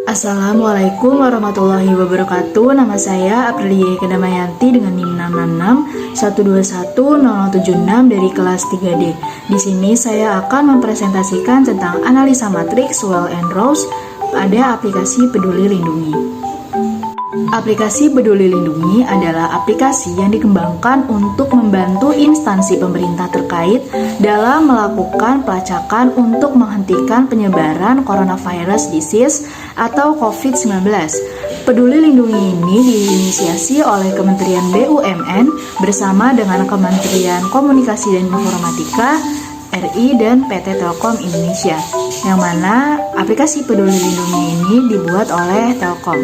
Assalamualaikum warahmatullahi wabarakatuh. Nama saya Aprilia Kedamayanti dengan NIM 666121076 dari kelas 3D. Di sini saya akan mempresentasikan tentang analisa matriks Well and Rouse pada aplikasi Peduli Lindungi. Aplikasi Peduli Lindungi adalah aplikasi yang dikembangkan untuk membantu instansi pemerintah terkait dalam melakukan pelacakan untuk menghentikan penyebaran coronavirus disease atau COVID-19. Peduli Lindungi ini diinisiasi oleh Kementerian BUMN bersama dengan Kementerian Komunikasi dan Informatika RI dan PT Telkom Indonesia, yang mana aplikasi Peduli Lindungi ini dibuat oleh Telkom.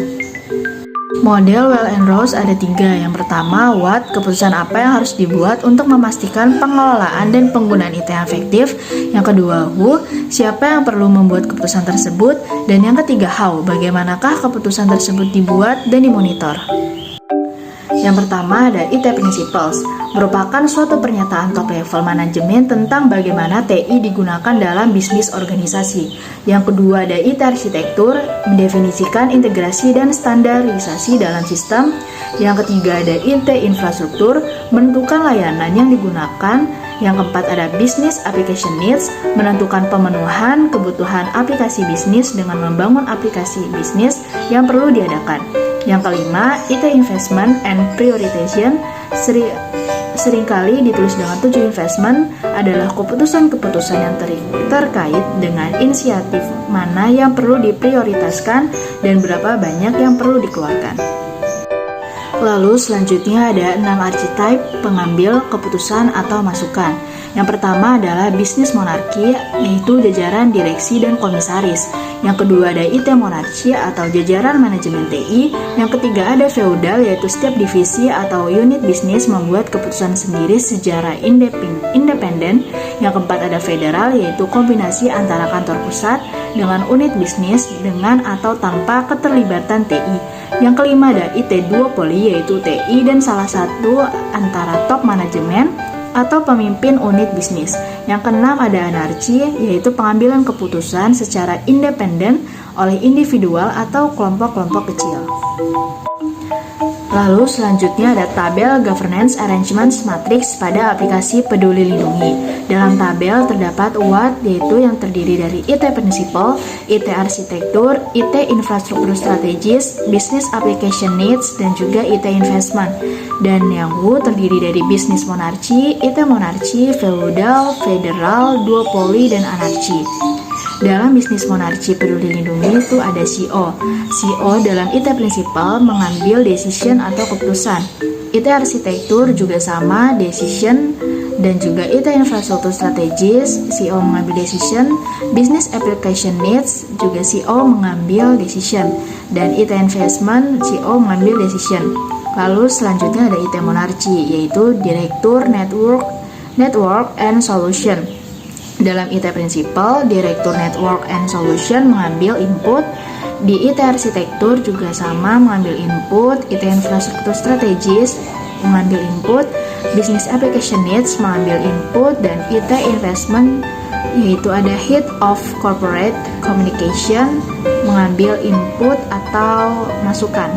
Model Well and Rouse ada 3. Yang pertama, what, keputusan apa yang harus dibuat untuk memastikan pengelolaan dan penggunaan IT yang efektif. Yang kedua, who, siapa yang perlu membuat keputusan tersebut. Dan yang ketiga, how, bagaimanakah keputusan tersebut dibuat dan dimonitor. Yang pertama ada IT Principles, merupakan suatu pernyataan top level manajemen tentang bagaimana TI digunakan dalam bisnis organisasi. Yang kedua ada IT Arsitektur, mendefinisikan integrasi dan standarisasi dalam sistem. Yang ketiga ada IT Infrastruktur, menentukan layanan yang digunakan. Yang keempat ada Business Application Needs, menentukan pemenuhan kebutuhan aplikasi bisnis dengan membangun aplikasi bisnis yang perlu diadakan. Yang kelima, IT Investment and Prioritization, seringkali ditulis dengan 7 investment, adalah keputusan-keputusan yang terkait dengan inisiatif mana yang perlu diprioritaskan dan berapa banyak yang perlu dikeluarkan. Lalu selanjutnya ada 6 archetype pengambil keputusan atau masukan. Yang pertama adalah bisnis monarki, yaitu jajaran direksi dan komisaris. Yang kedua ada IT monarki atau jajaran manajemen TI. Yang ketiga ada feudal, yaitu setiap divisi atau unit bisnis membuat keputusan sendiri secara independen. Yang keempat ada federal, yaitu kombinasi antara kantor pusat dengan unit bisnis dengan atau tanpa keterlibatan TI. Yang kelima ada IT duopoly, yaitu TI dan salah satu antara top manajemen atau pemimpin unit bisnis. Yang keenam ada anarki, yaitu pengambilan keputusan secara independen oleh individual atau kelompok-kelompok kecil. Lalu selanjutnya ada tabel Governance Arrangements Matrix pada aplikasi Peduli Lindungi. Dalam tabel terdapat what, yaitu yang terdiri dari IT Principle, IT Arsitektur, IT Infrastruktur Strategis, Business Application Needs, dan juga IT Investment. Dan yang who terdiri dari Business Monarki, IT Monarki, Feudal, Federal, Duopoly, dan Anarki. Dalam bisnis monarki Peduli Lindungi itu ada CEO. CEO dalam IT Principle mengambil decision atau keputusan. IT Arsitektur juga sama, decision, dan juga IT Infrastruktur Strategis, CEO mengambil decision. Business Application Needs juga CEO mengambil decision. Dan IT Investment, CEO mengambil decision. Lalu selanjutnya ada IT Monarki, yaitu Direktur Network and Solution. Dalam IT Principle, Direktur Network and Solution mengambil input. Di IT Arsitektur juga sama, mengambil input. IT Infrastruktur Strategis mengambil input. Business Application Needs mengambil input. Dan IT Investment, yaitu ada Head of Corporate Communication, mengambil input atau masukan.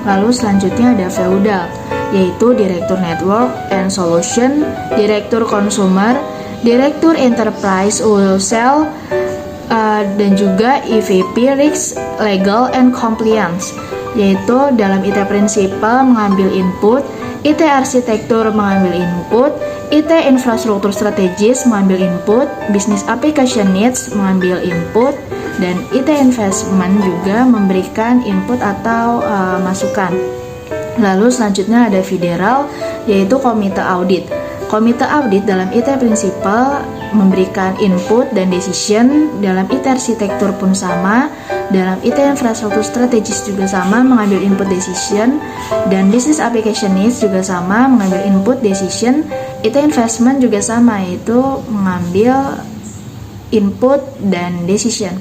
Lalu selanjutnya ada Feudal, yaitu Direktur Network and Solution, Direktur Consumer, Direktur Enterprise Wholesale, dan juga EVP Risk Legal and Compliance, yaitu dalam IT Principle mengambil input, IT Arsitektur mengambil input, IT Infrastruktur Strategis mengambil input, Business Application Needs mengambil input, dan IT Investment juga memberikan input atau masukan. Lalu selanjutnya ada Federal, yaitu Komite Audit. Komite Audit dalam IT Principle memberikan input dan decision. Dalam IT Arsitektur pun sama. Dalam IT Infrastruktur Strategis juga sama, mengambil input decision. Dan Business Application Needs juga sama, mengambil input decision. IT Investment juga sama, yaitu mengambil input dan decision.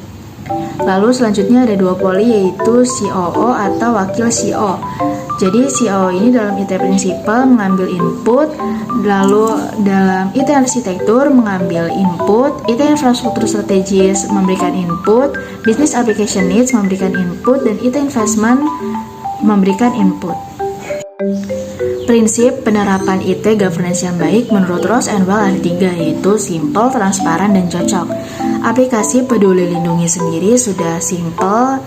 Lalu selanjutnya ada duopoly, yaitu COO atau wakil CEO. Jadi COO ini dalam IT Principle mengambil input, lalu dalam IT Arsitektur mengambil input, IT Infrastruktur Strategis memberikan input, Business Application Needs memberikan input, dan IT Investment memberikan input. Prinsip penerapan IT governance yang baik menurut Ross and Well ada 3, yaitu simple, transparan, dan cocok. Aplikasi Peduli Lindungi sendiri sudah simple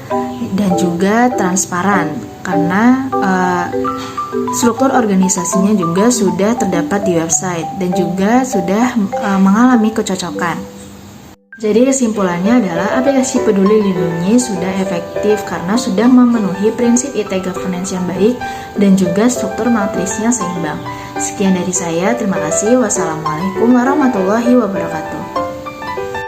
dan juga transparan karena struktur organisasinya juga sudah terdapat di website dan juga sudah mengalami kecocokan. Jadi kesimpulannya adalah aplikasi Peduli Lindungi sudah efektif karena sudah memenuhi prinsip IT governance yang baik dan juga struktur matrisnya seimbang. Sekian dari saya, terima kasih. Wassalamualaikum warahmatullahi wabarakatuh.